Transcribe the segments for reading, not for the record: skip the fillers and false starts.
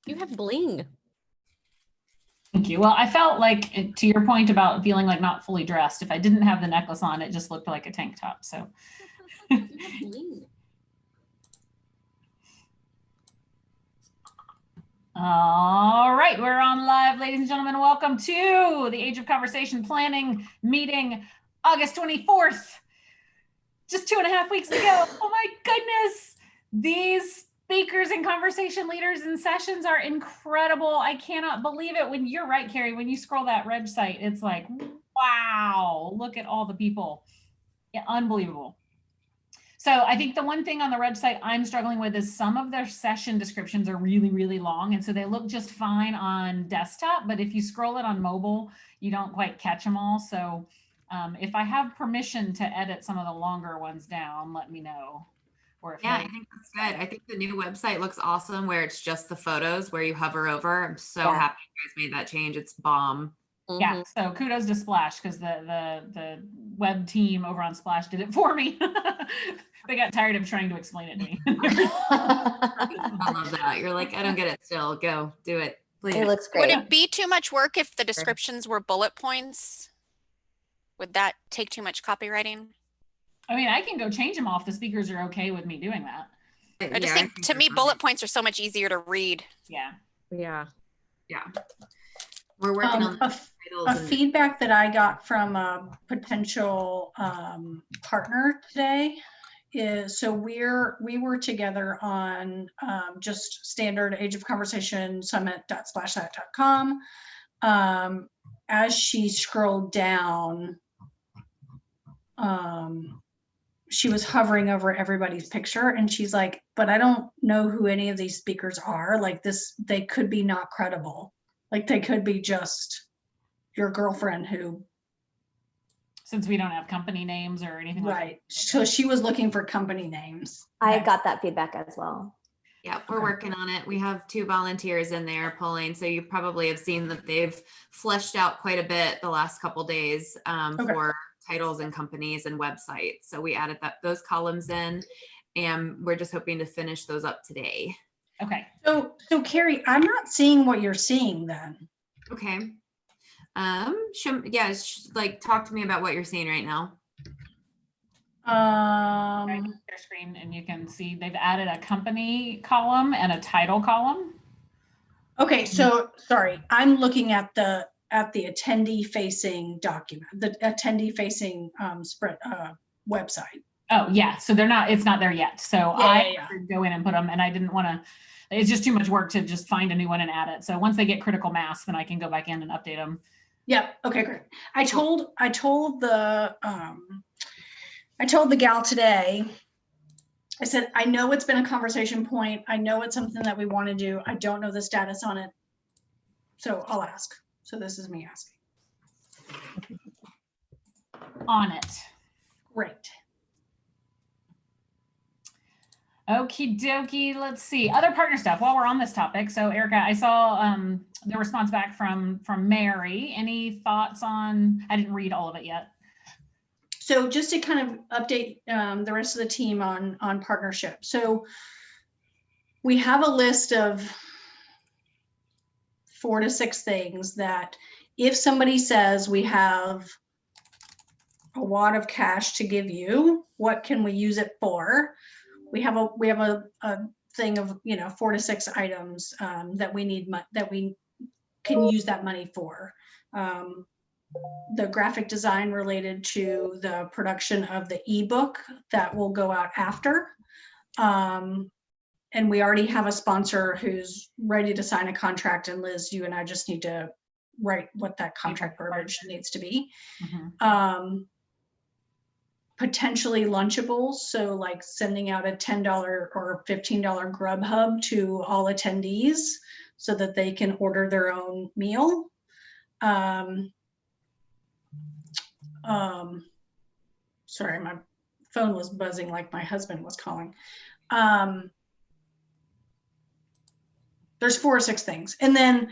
You have bling. Thank you. Well, I felt like, to your point about feeling like not fully dressed, if I didn't have the necklace on, it just looked like a tank top. So. All right, we're on live, ladies and gentlemen. Welcome to the Age of Conversation Planning meeting, August 24th. Just 2.5 weeks ago. Oh my goodness. These speakers and conversation leaders and sessions are incredible. I cannot believe it. When you're right, Carrie, when you scroll that Reg site, it's like, wow, look at all the people. Yeah, unbelievable. So I think the one thing on the Reg site I'm struggling with is some of their session descriptions are really, really long. And so they look just fine on desktop, but if you scroll it on mobile, you don't quite catch them all. So if I have permission to edit some of the longer ones down, let me know. Or if I think that's good. I think the new website looks awesome where it's just the photos where you hover over. I'm so happy you guys made that change. It's bomb. Yeah, so kudos to Splash because the web team over on Splash did it for me. They got tired of trying to explain it to me. I love that. You're like, I don't get it still. Go do it, please. It looks great. Would it be too much work if the descriptions were bullet points? Would that take too much copywriting? I mean, I can go change them off. The speakers are okay with me doing that. I just think to me, bullet points are so much easier to read. Yeah. We're working on a feedback that I got from a potential partner today is, so we were together on just standard Age of Conversation summit.splashsite.com. As she scrolled down, she was hovering over everybody's picture and she's like, but I don't know who any of these speakers are. Like this, they could be not credible. Like they could be just your girlfriend who. Since we don't have company names or anything like that. Right. So she was looking for company names. I got that feedback as well. Yeah, we're working on it. We have 2 volunteers in there pulling. So you probably have seen that they've fleshed out quite a bit the last couple days for titles and companies and websites. So we added those columns in and we're just hoping to finish those up today. Okay. So Carrie, I'm not seeing what you're seeing then. Okay. Like talk to me about what you're seeing right now. Their screen and you can see they've added a company column and a title column. Okay, so sorry, I'm looking at the attendee facing document, the attendee facing spread website. Oh yeah, so it's not there yet. So I go in and put them, and I didn't want to. It's just too much work to just find a new one and add it. So once they get critical mass, then I can go back in and update them. Yep. Okay, great. I told the gal today, I said, I know it's been a conversation point. I know it's something that we want to do. I don't know the status on it. So I'll ask. So this is me asking. On it. Great. Okie dokie. Let's see other partner stuff while we're on this topic. So Erica, I saw the response back from Mary. Any thoughts on? I didn't read all of it yet. So just to kind of update the rest of the team on partnership. So we have a list of 4 to 6 things that if somebody says we have a wad of cash to give you, what can we use it for? We have a thing of 4 to 6 items that we can use that money for. The graphic design related to the production of the ebook that will go out after. And we already have a sponsor who's ready to sign a contract, and Liz, you and I just need to write what that contract verbiage needs to be. Mm-hmm. Potentially Lunchables, so like sending out a $10 or $15 Grubhub to all attendees so that they can order their own meal. Sorry, my phone was buzzing like my husband was calling. There's 4 or 6 things. And then,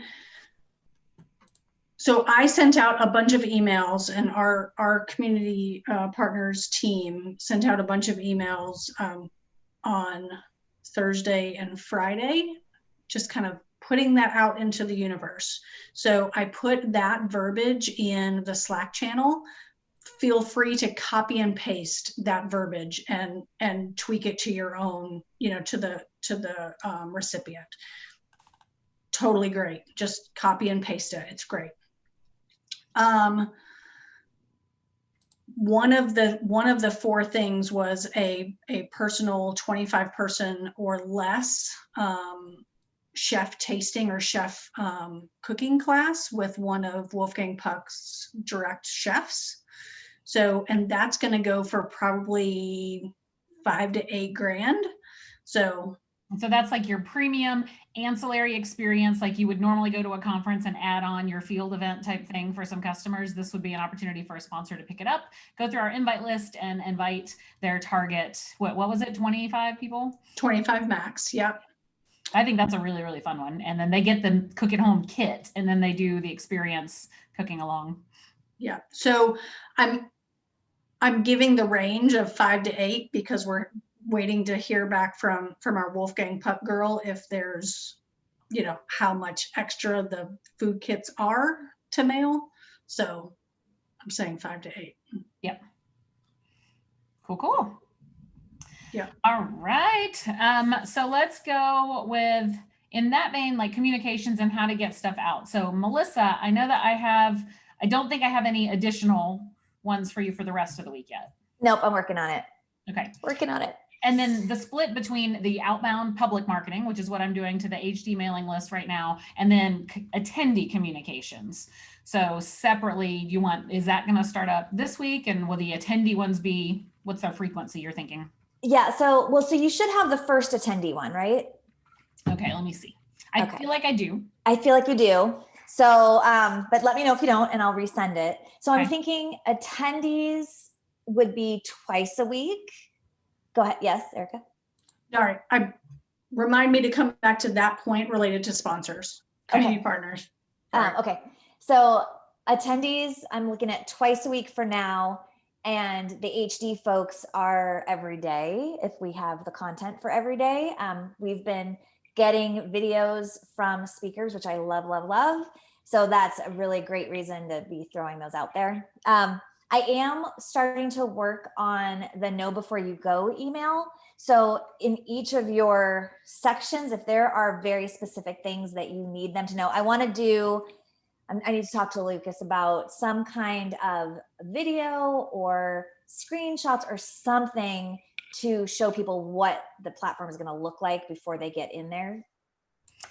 so I sent out a bunch of emails, and our community partners team sent out a bunch of emails on Thursday and Friday, just kind of putting that out into the universe. So I put that verbiage in the Slack channel. Feel free to copy and paste that verbiage and tweak it to your own, to the recipient. Totally great. Just copy and paste it. It's great. One of the four things was a personal 25 person or less chef tasting or chef cooking class with one of Wolfgang Puck's direct chefs. So, and that's going to go for probably $5,000 to $8,000. So that's like your premium ancillary experience, like you would normally go to a conference and add on your field event type thing for some customers. This would be an opportunity for a sponsor to pick it up, go through our invite list and invite their target. What was it? 25 people? 25 max. Yep. I think that's a really, really fun one. And then they get the cook at home kit and then they do the experience cooking along. Yeah. So I'm giving the range of 5 to 8 because we're waiting to hear back from our Wolfgang Puck girl if there's, how much extra the food kits are to mail. So I'm saying 5 to 8. Yep. Cool. Yeah. All right. So let's go with, in that vein, like communications and how to get stuff out. So Melissa, I know that I don't think I have any additional ones for you for the rest of the week yet. Nope, I'm working on it. Okay. Working on it. And then the split between the outbound public marketing, which is what I'm doing to the HD mailing list right now, and then attendee communications. So separately, is that going to start up this week? And will the attendee ones be, what's their frequency you're thinking? Yeah. So you should have the first attendee one, right? Okay. Let me see. I feel like I do. I feel like you do. So, but let me know if you don't, and I'll resend it. So I'm thinking attendees would be twice a week. Go ahead. Yes, Erica. All right. Remind me to come back to that point related to sponsors, community partners. Okay. So attendees, I'm looking at twice a week for now. And the HD folks are every day if we have the content for every day. We've been getting videos from speakers, which I love, love, love. So that's a really great reason to be throwing those out there. I am starting to work on the know before you go email. So in each of your sections, if there are very specific things that you need them to know, I need to talk to Lucas about some kind of video or screenshots or something to show people what the platform is going to look like before they get in there.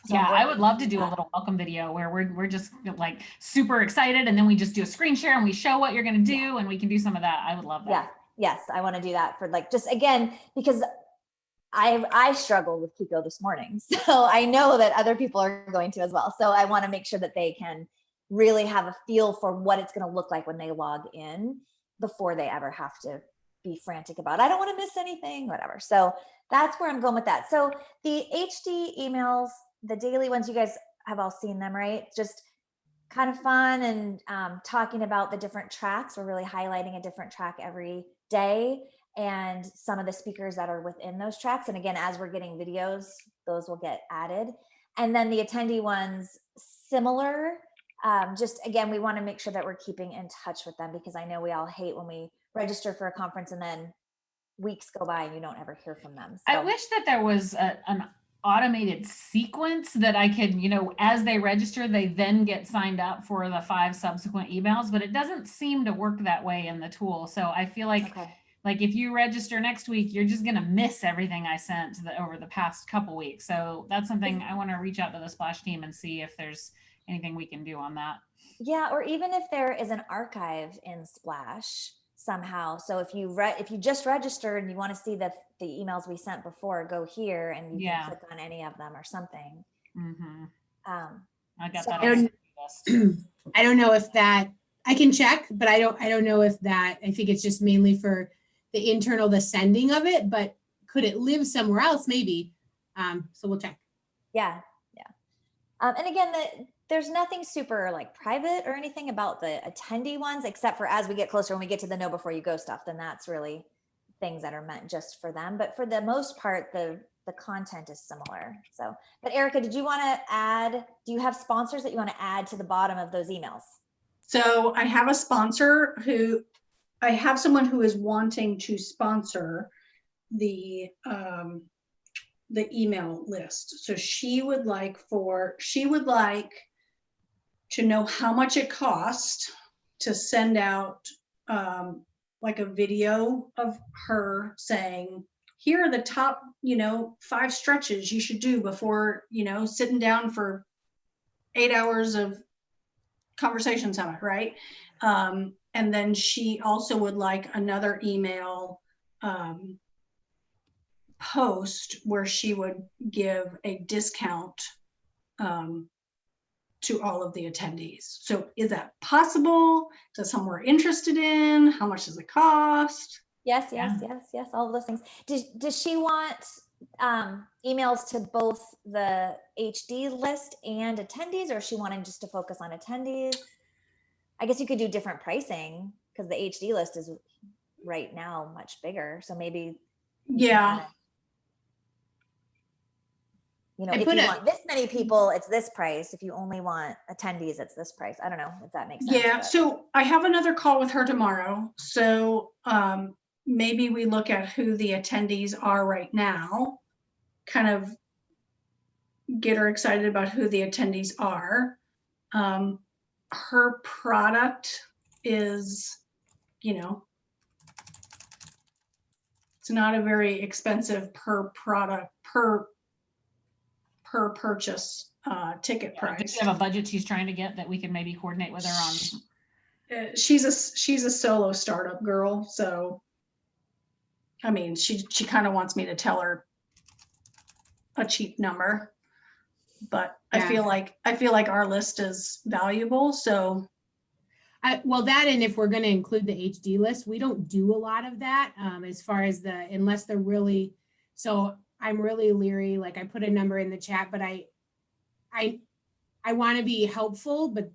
So yeah, I would love to do a little welcome video where we're just like super excited, and then we just do a screen share and we show what you're going to do, and we can do some of that. I would love that. Yeah. Yes, I want to do that for just again, because I struggled with Kiko this morning, so I know that other people are going to as well. So I want to make sure that they can really have a feel for what it's going to look like when they log in before they ever have to be frantic about, I don't want to miss anything, whatever. So that's where I'm going with that. So the HD emails, the daily ones, you guys have all seen them, right? Just kind of fun and talking about the different tracks. We're really highlighting a different track every day and some of the speakers that are within those tracks. And again, as we're getting videos, those will get added. And then the attendee ones, similar. Just again, we want to make sure that we're keeping in touch with them, because I know we all hate when we register for a conference and then weeks go by and you don't ever hear from them. So. I wish that there was an automated sequence that I could, as they register, they then get signed up for the 5 subsequent emails, but it doesn't seem to work that way in the tool. So I feel like, like if you register next week, you're just going to miss everything I sent over the past couple weeks. So that's something I want to reach out to the Splash team and see if there's anything we can do on that. Yeah. Or even if there is an archive in Splash somehow. So if you just registered and you want to see the emails we sent before, go here and you can click on any of them or something. Mm-hmm. I got so that. I don't know if that, I can check, but I don't know if that, I think it's just mainly for the internal, the sending of it, but could it live somewhere else? Maybe. So we'll check. Yeah. Yeah. And again, there's nothing super like private or anything about the attendee ones, except for as we get closer, when we get to the know before you go stuff, then that's really things that are meant just for them. But for the most part, the the content is similar. So, but Erica, did you want to add, do you have sponsors that you want to add to the bottom of those emails? So I have a sponsor I have someone who is wanting to sponsor the email list. So she would like to know how much it costs to send out like a video of her saying, here are the top, 5 stretches you should do before, sitting down for 8 hours of conversation summit, right? And then she also would like another email post where she would give a discount to all of the attendees. So is that possible? Is that something we're interested in? How much does it cost? Yes, all of those things. Does she want emails to both the HD list and attendees, or is she wanting just to focus on attendees? I guess you could do different pricing because the HD list is right now much bigger. So maybe, yeah, if you want this many people, it's this price. If you only want attendees, it's this price. I don't know if that makes sense. Yeah, so I have another call with her tomorrow. So maybe we look at who the attendees are right now, kind of get her excited about who the attendees are. Her product is, it's not a very expensive per product, per purchase ticket price. Does she have a budget she's trying to get that we can maybe coordinate with her on? She's a solo startup girl, so I mean, she kind of wants me to tell her a cheap number, but yeah. I feel like our list is valuable. So, well, that, and if we're going to include the HD list, we don't do a lot of that as far as unless they're really. So I'm really leery. Like I put a number in the chat, but I want to be helpful, but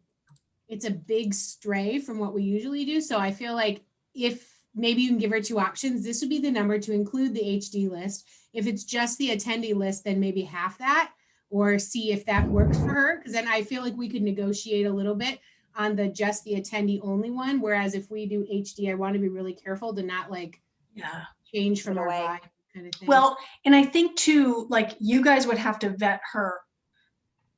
it's a big stray from what we usually do. So I feel like if maybe you can give her 2 options, this would be the number to include the HD list. If it's just the attendee list, then maybe half that, or see if that works for her. Because then I feel like we could negotiate a little bit on just the attendee only one. Whereas if we do HD, I want to be really careful to not change from our vibe kind of thing. Well, and I think too, like you guys would have to vet her.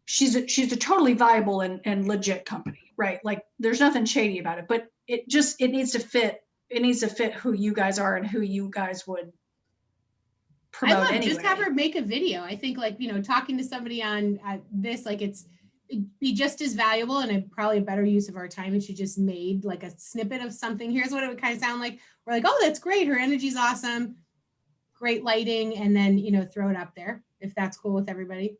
She's a totally viable and legit company, right? Like there's nothing shady about it, but it needs to fit. It needs to fit who you guys are and who you guys would promote anyway. Just have her make a video. I think talking to somebody on this, it'd be just as valuable and probably a better use of our time if she just made like a snippet of something. Here's what it would kind of sound like. We're like, oh, that's great. Her energy's awesome. Great lighting. And then, throw it up there if that's cool with everybody.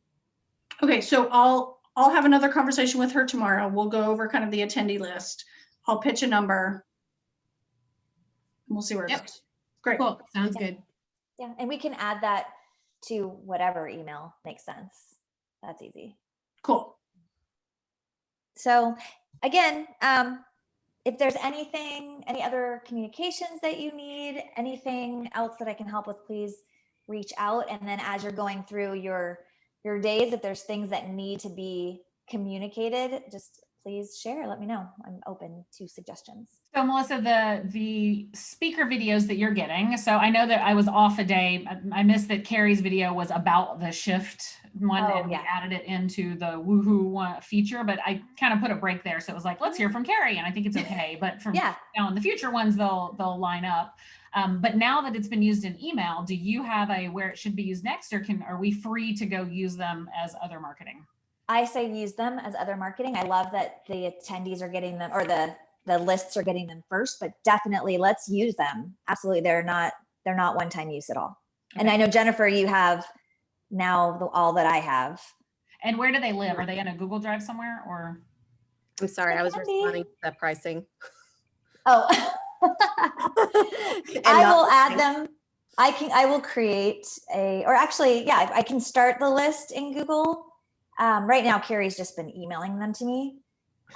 Okay. So I'll have another conversation with her tomorrow. We'll go over kind of the attendee list. I'll pitch a number. We'll see where it goes. Great. Cool. Sounds good. Yeah. And we can add that to whatever email makes sense. That's easy. Cool. So again, if there's any other communications that you need, anything else that I can help with, please reach out. And then as you're going through your days, if there's things that need to be communicated, just please share. Let me know. I'm open to suggestions. So Melissa, the speaker videos that you're getting. So I know that I was off a day. I missed that Carrie's video was about the shift one, and we added it into the woohoo one feature, but I kind of put a break there. So it was like, let's hear from Carrie. And I think it's okay. But from now in the future ones, they'll line up. But now that it's been used in email, do you have where it should be used next, or are we free to go use them as other marketing? I say use them as other marketing. I love that the attendees are getting them, or the lists are getting them first, but definitely let's use them. Absolutely. They're not one-time use at all. Okay. And I know, Jennifer, you have now all that I have. And where do they live? Are they in a Google Drive somewhere, or? I'm sorry, I was responding to that pricing. Oh, I will add them. I will create I can start the list in Google. Right now, Carrie's just been emailing them to me.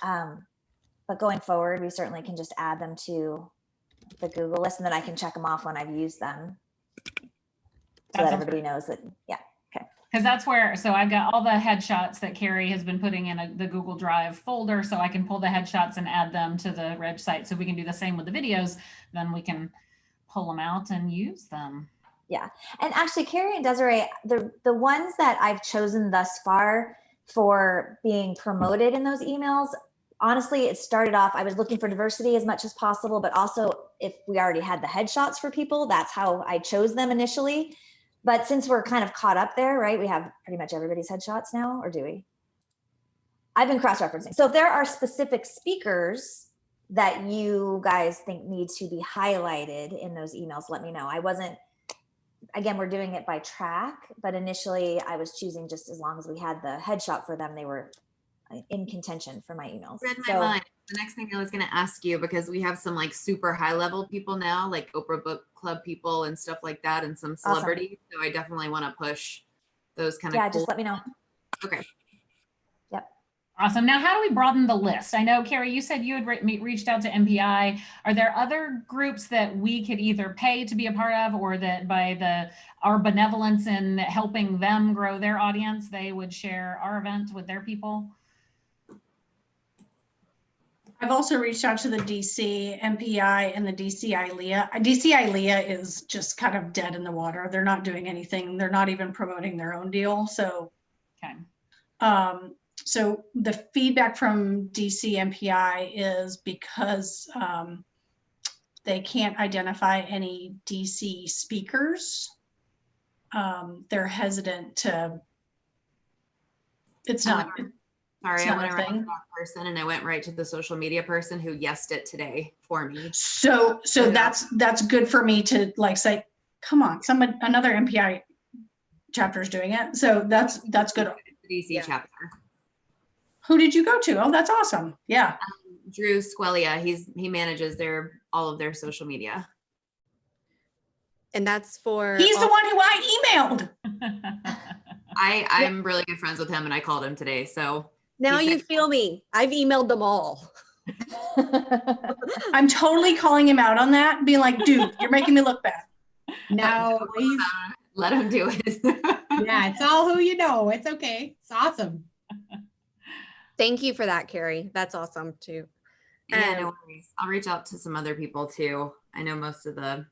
But going forward, we certainly can just add them to the Google list, and then I can check them off when I've used them. so that everybody knows that, yeah. Because that's where, so I've got all the headshots that Carrie has been putting in the Google Drive folder, so I can pull the headshots and add them to the reg site. So we can do the same with the videos, then we can pull them out and use them. Yeah, and actually Carrie and Desiree, the ones that I've chosen thus far for being promoted in those emails, honestly, it started off, I was looking for diversity as much as possible, but also if we already had the headshots for people, that's how I chose them initially. But since we're kind of caught up there, right? We have pretty much everybody's headshots now, or do we? I've been cross-referencing. So if there are specific speakers that you guys think need to be highlighted in those emails, let me know. I wasn't, again, we're doing it by track, but initially I was choosing just as long as we had the headshot for them, they were in contention for my emails. Read my mind. The next thing I was going to ask you, because we have some like super high level people now, like Oprah Book Club people and stuff like that, and some celebrities. Awesome. So I definitely want to push those kind of. Yeah, just let me know. Okay. Yep. Awesome. Now, how do we broaden the list? I know, Carrie, you said you had reached out to MPI. Are there other groups that we could either pay to be a part of, or that by our benevolence in helping them grow their audience, they would share our event with their people? I've also reached out to the DC MPI and the DC ILEA. DC ILEA is just kind of dead in the water. They're not doing anything. They're not even promoting their own deal. So, okay. So the feedback from DC MPI is because they can't identify any DC speakers. They're hesitant to. It's not. Sorry, I went right to that person and I went right to the social media person who yesed it today for me. So that's good for me to like say, come on, another MPI chapter is doing it. So that's good. The DC chapter. Who did you go to? Oh, that's awesome. Yeah. Drew Squelia. He manages all of their social media. And that's for. He's the one who I emailed. I'm really good friends with him and I called him today. So. Now you feel me. I've emailed them all. I'm totally calling him out on that, being like, dude, you're making me look bad. No, let him do it. Yeah, it's all who you know. It's okay. It's awesome. Thank you for that, Carrie. That's awesome too. Yeah, no worries. I'll reach out to some other people too. I know most of the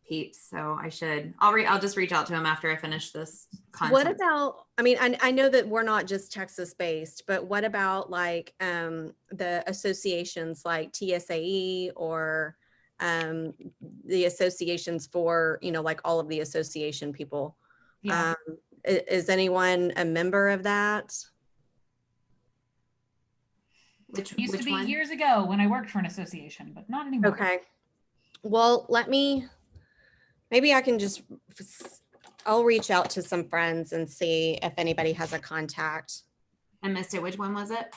peeps, so I'll just reach out to him after I finish this content. What about, I mean, I know that we're not just Texas based, but what about like the associations like TSAE or the associations for, like all of the association people? Yeah. Is anyone a member of that? Used to be one? Years ago when I worked for an association, but not anymore. Okay. Well, maybe I can I'll reach out to some friends and see if anybody has a contact. I missed it. Which one was it?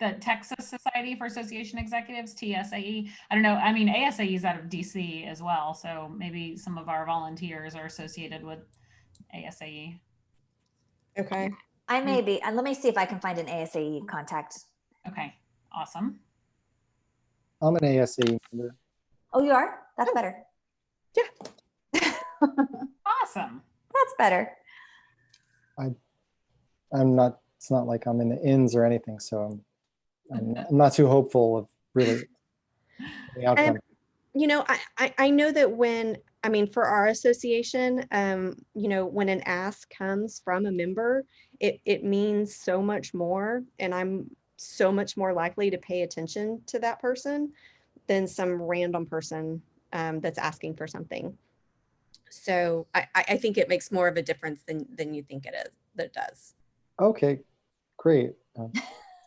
The Texas Society for Association Executives, TSAE. I don't know. I mean, ASAE is out of DC as well. So maybe some of our volunteers are associated with ASAE. Okay. I may be. Let me see if I can find an ASAE contact. Okay. Awesome. I'm an ASAE member. Oh, you are? That's better. Yeah. Awesome. That's better. I'm not, it's not like I'm in the ins or anything, so I'm not too hopeful of really the outcome. I know that for our association, when an ask comes from a member, it means so much more, and I'm so much more likely to pay attention to that person than some random person that's asking for something. So I think it makes more of a difference than you think it does. Okay, great.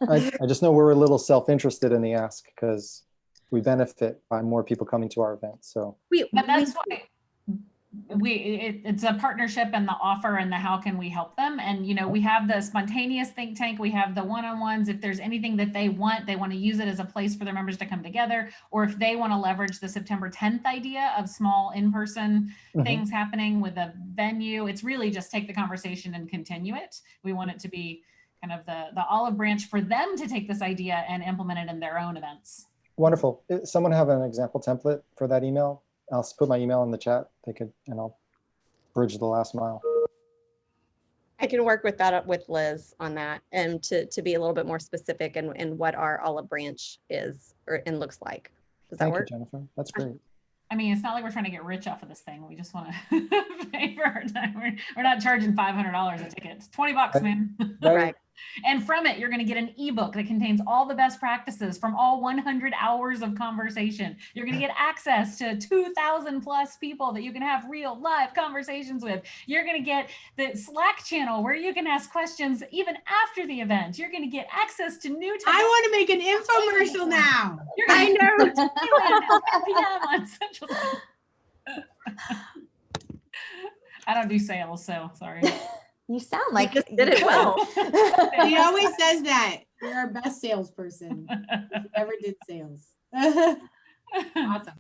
I just know we're a little self-interested in the ask because we benefit by more people coming to our event. So, but that's why it's a partnership and the offer and the how can we help them. And we have the spontaneous think tank, we have the one-on-ones. If there's anything that they want to use it as a place for their members to come together, or if they want to leverage the September 10th idea of small in-person things happening with a venue, it's really just take the conversation and continue it. We want it to be kind of the olive branch for them to take this idea and implement it in their own events. Wonderful. Someone have an example template for that email? I'll put my email in the chat. They could, and I'll bridge the last mile. I can work with that with Liz on that, and to be a little bit more specific in what our olive branch is and looks like. Does that Thank you, work? Jennifer. That's great. I mean, it's not like we're trying to get rich off of this thing. We just want to pay for our time. We're not charging $500 a ticket. It's $20, man. Right. And from it, you're going to get an ebook that contains all the best practices from all 100 hours of conversation. You're going to get access to 2,000 plus people that you can have real live conversations with. You're going to get the Slack channel where you can ask questions even after the event. You're going to get access to new I want to make an infomercial now. You're going to know 10 p.m. on Central Time. I don't do sales, so sorry. You sound like just did it well. He always says that. You're our best salesperson. If you ever did sales. Awesome.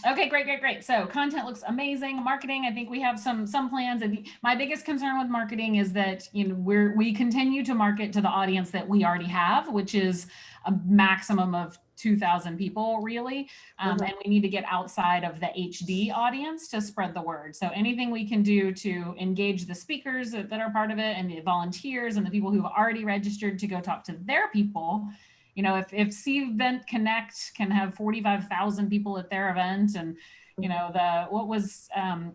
Okay, great. So content looks amazing. Marketing, I think we have some plans. And my biggest concern with marketing is that, you know, we continue to market to the audience that we already have, which is a maximum of 2,000 people, really. And we need to get outside of the HD audience to spread the word. So anything we can do to engage the speakers that are part of it, and the volunteers and the people who've already registered to go talk to their people. You know, if Cvent Connect can have 45,000 people at their event, and you know, what was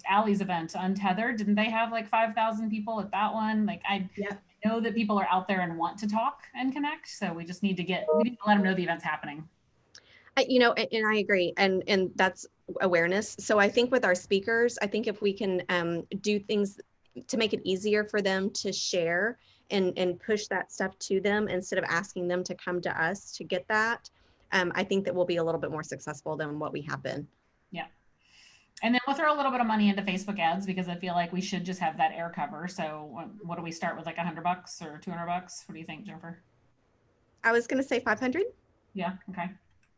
Allie's event, Untethered, didn't they have like 5,000 people at that one? Like I know that people are out there and want to talk and connect. So we just need to let them know the event's happening. You know, and I agree, and that's awareness. So I think with our speakers, I think if we can do things to make it easier for them to share and push that stuff to them instead of asking them to come to us to get that, I think that we'll be a little bit more successful than what we have been. Yeah. And then we'll throw a little bit of money into Facebook ads, because I feel like we should just have that air cover. So what do we start with, like $100 or $200? What do you think, Jennifer? I was going to say 500. Yeah. Okay.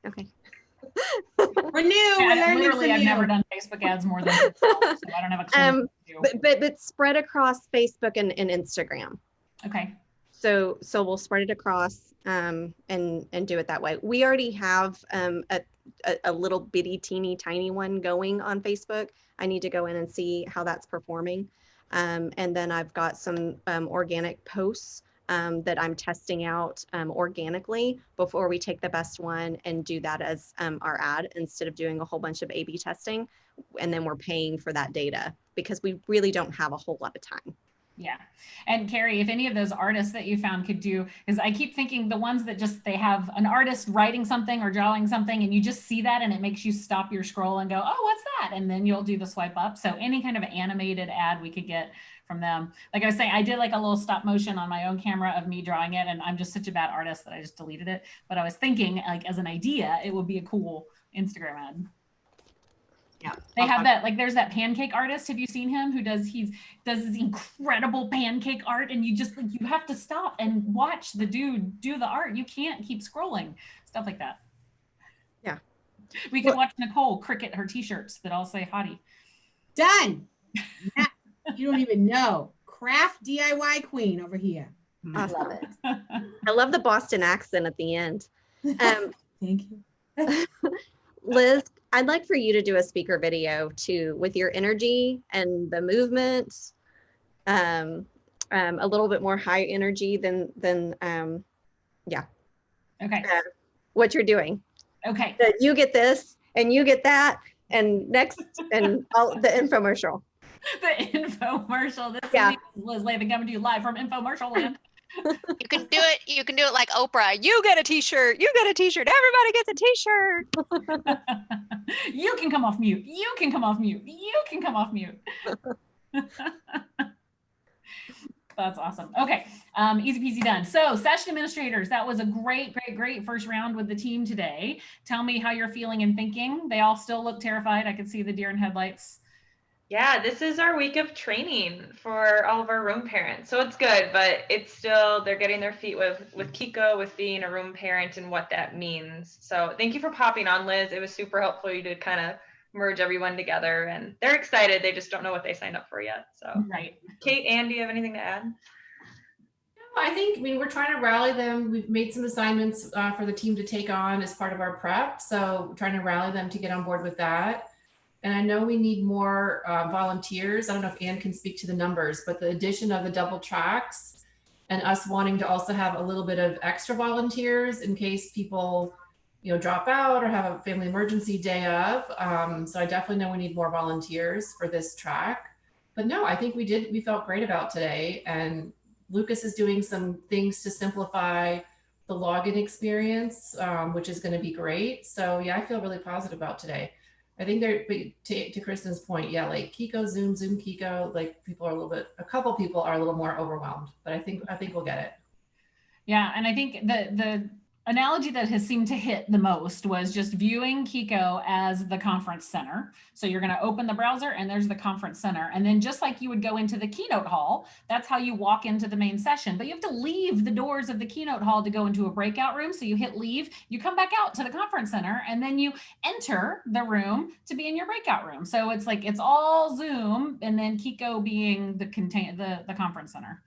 Okay. We're new. We're learning literally, I've from never you. done Facebook ads more than $2, so I don't have a clue. But spread across Facebook and Instagram. Okay. So we'll spread it across and do it that way. We already have a little bitty teeny tiny one going on Facebook. I need to go in and see how that's performing. And then I've got some organic posts that I'm testing out organically before we take the best one and do that as our ad, instead of doing a whole bunch of A/B testing. And then we're paying for that data because we really don't have a whole lot of time. Yeah. And Carrie, if any of those artists that you found could do, because I keep thinking the ones that just, they have an artist writing something or drawing something, and you just see that and it makes you stop your scroll and go, oh, what's that? And then you'll do the swipe up. So any kind of animated ad we could get from them. Like I was saying, I did like a little stop motion on my own camera of me drawing it, and I'm just such a bad artist that I just deleted it. But I was thinking, like, as an idea, it would be a cool Instagram ad. Yeah, they have that, like there's that pancake artist. Have you seen him? Who does this incredible pancake art, and you just like, you have to stop and watch the dude do the art. You can't keep scrolling, stuff like that. Yeah. We could watch Nicole cricket her t-shirts that all say hottie. Done. Yeah, you don't even know. Craft DIY queen over here. I love it. I love the Boston accent at the end. Thank you. Liz, I'd like for you to do a speaker video too, with your energy and the movement, a little bit more high energy than yeah. Okay. What you're doing. Okay. That you get this and you get that, and next, and all the infomercial. The infomercial. This Yeah. is Liz Lathan coming to you live from Infomercial Land. You can do it. You can do it like Oprah. You get a t-shirt. You get a t-shirt. Everybody gets a t-shirt. You can come off mute. You can come off mute. You can come off mute. That's awesome. Okay. Easy peasy done. So session administrators, that was a great first round with the team today. Tell me how you're feeling and thinking. They all still look terrified. I could see the deer in headlights. Yeah, this is our week of training for all of our room parents. So it's good, but it's still, they're getting their feet with Kiko, with being a room parent and what that means. So thank you for popping on, Liz. It was super helpful you to kind of merge everyone together, and they're excited. They just don't know what they signed up for yet. So right. Kate, Andy, you have anything to add? I think, we're trying to rally them. We've made some assignments for the team to take on as part of our prep. So we're trying to rally them to get on board with that. And I know we need more volunteers. I don't know if Ann can speak to the numbers, but the addition of the double tracks and us wanting to also have a little bit of extra volunteers in case people, you know, drop out or have a family emergency day of. So I definitely know we need more volunteers for this track. But no, I think we felt great about today. And Lucas is doing some things to simplify the login experience, which is going to be great. So yeah, I feel really positive about today. I think to Kristen's point, yeah, like Kiko, Zoom, Kiko, like a couple people are a little more overwhelmed, but I think we'll get it. Yeah, and I think the analogy that has seemed to hit the most was just viewing Kiko as the conference center. So you're going to open the browser and there's the conference center. And then just like you would go into the keynote hall, that's how you walk into the main session. But you have to leave the doors of the keynote hall to go into a breakout room. So you hit leave, you come back out to the conference center, and then you enter the room to be in your breakout room. So it's like, it's all Zoom, and then Kiko being the conference center.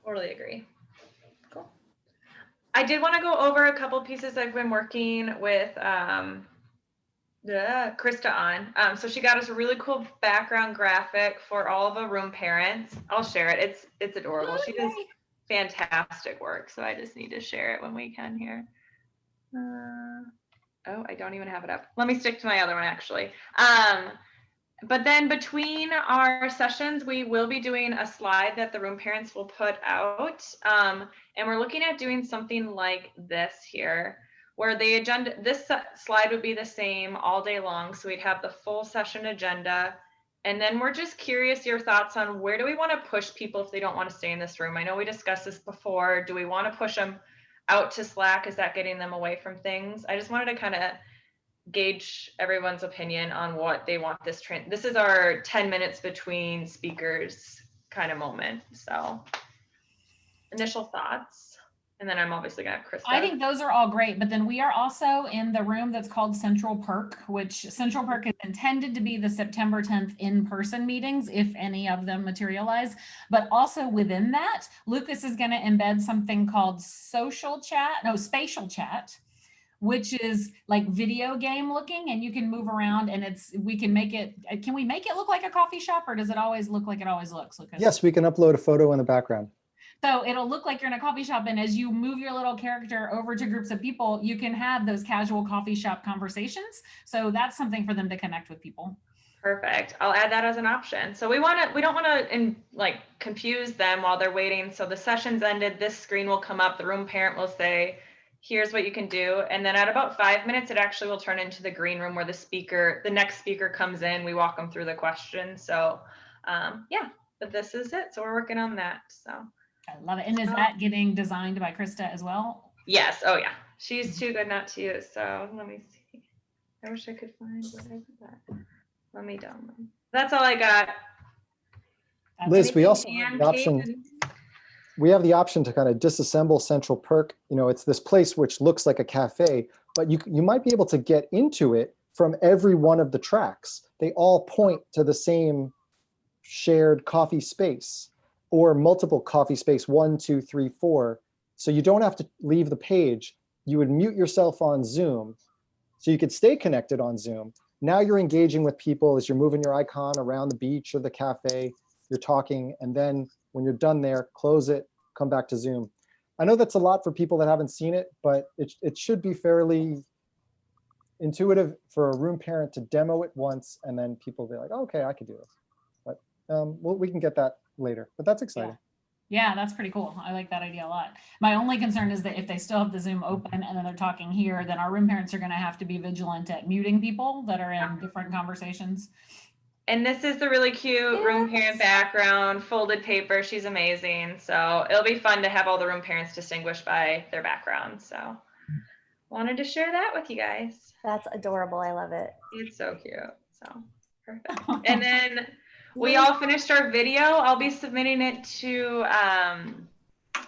Totally agree. Cool. I did want to go over a couple pieces I've been working with Krista on. So she got us a really cool background graphic for all of the room parents. I'll share it. It's adorable. She does fantastic work. So I just need to share it when we can here. Oh, I don't even have it up. Let me stick to my other one actually. But then between our sessions, we will be doing a slide that the room parents will put out. And we're looking at doing something like this here, where the agenda, this slide would be the same all day long. So we'd have the full session agenda. And then we're just curious your thoughts on where do we want to push people if they don't want to stay in this room? I know we discussed this before. Do we want to push them out to Slack? Is that getting them away from things? I just wanted to kind of gauge everyone's opinion on what they want this this is our 10 minutes between speakers kind of moment. So initial thoughts, and then I'm obviously gonna have Krista. I think those are all great, but then we are also in the room that's called Central Perk, which Central Perk is intended to be the September 10th in-person meetings, if any of them materialize. But also within that, Lucas is going to embed something called spatial chat, which is like video game looking, and you can move around, and can we make it look like a coffee shop, or does it always look like it always looks, Lucas? Yes, we can upload a photo in the background. So it'll look like you're in a coffee shop, and as you move your little character over to groups of people, you can have those casual coffee shop conversations. So that's something for them to connect with people. Perfect. I'll add that as an option. So we don't want to confuse them while they're waiting. So the session's ended, this screen will come up, the room parent will say, here's what you can do. And then at about 5 minutes, it actually will turn into the green room where the next speaker comes in, we walk them through the questions. So yeah, but this is it. So we're working on that. So I love it. And is that getting designed by Krista as well? Yes. Oh yeah. She's too good not to use. So let me see. I wish I could find where I put that. Let me download. That's all I got. Liz, we also have the option. We have the option to kind of disassemble Central Perk. You know, it's this place which looks like a cafe, but you might be able to get into it from every one of the tracks. They all point to the same shared coffee space, or multiple coffee space 1, 2, 3, 4. So you don't have to leave the page. You would mute yourself on Zoom so you could stay connected on Zoom. Now you're engaging with people as you're moving your icon around the beach or the cafe, you're talking, and then when you're done there, close it, come back to Zoom. I know that's a lot for people that haven't seen it, but it should be fairly intuitive for a room parent to demo it once, and then people will be like, oh, okay, I could do this. But we can get that later, but that's exciting. Yeah, that's pretty cool. I like that idea a lot. My only concern is that if they still have the Zoom open and then they're talking here, then our room parents are going to have to be vigilant at muting people that are in different conversations. And this is the really cute room parent background, folded paper. She's amazing. So it'll be fun to have all the room parents distinguished by their background. So wanted to share that with you guys. That's adorable. I love it. It's so cute. So perfect. And then we all finished our video. I'll be submitting it to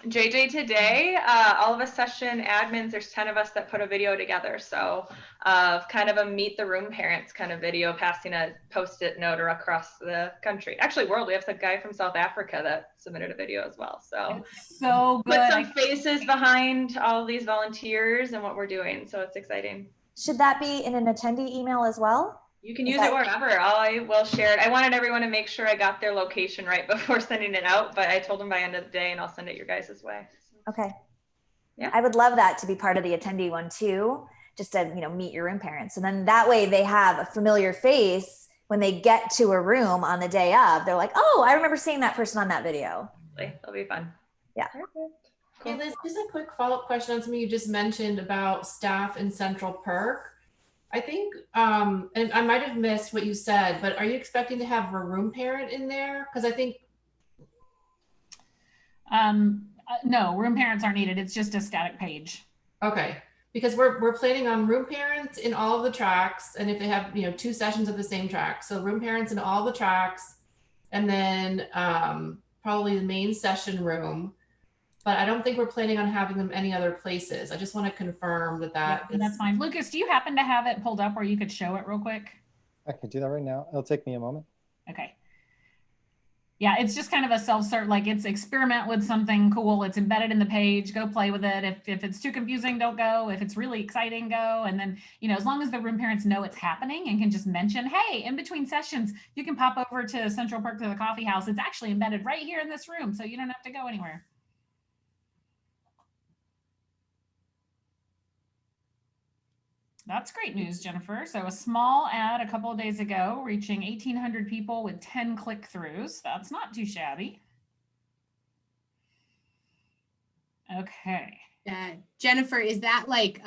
JJ today. All of us session admins, there's 10 of us that put a video together. So kind of a meet the room parents kind of video, passing a Post-it note or across the country. Actually, world, we have a guy from South Africa that submitted a video as well. So good. Put some faces behind all these volunteers and what we're doing. So it's exciting. Should that be in an attendee email as well? You can use it wherever. I will share it. I wanted everyone to make sure I got their location right before sending it out, but I told them by end of the day and I'll send it your guys' way. Okay. Yeah. I would love that to be part of the attendee one too, just to, meet your room parents. And then that way they have a familiar face when they get to a room on the day of. They're like, oh, I remember seeing that person on that video. It'll be fun. Yeah. Perfect. Hey Liz, just a quick follow-up question on something you just mentioned about staff in Central Perk. I think, and I might have missed what you said, but are you expecting to have a room parent in there? Because I think. No, room parents aren't needed. It's just a static page. Okay, because we're planning on room parents in all of the tracks, and if they have 2 sessions of the same track, so room parents in all the tracks, and then probably the main session room. But I don't think we're planning on having them any other places. I just want to confirm that that's fine. Lucas, do you happen to have it pulled up where you could show it real quick? I can do that right now. It'll take me a moment. Okay. Yeah, it's just kind of a self-serve, like it's experiment with something cool. It's embedded in the page. Go play with it. If it's too confusing, don't go. If it's really exciting, go. And then, as long as the room parents know it's happening and can just mention, hey, in between sessions, you can pop over to Central Park to the coffee house. It's actually embedded right here in this room, so you don't have to go anywhere. That's great news, Jennifer. So a small ad a couple of days ago, reaching 1,800 people with 10 click-throughs. That's not too shabby. Okay. Jennifer, is that like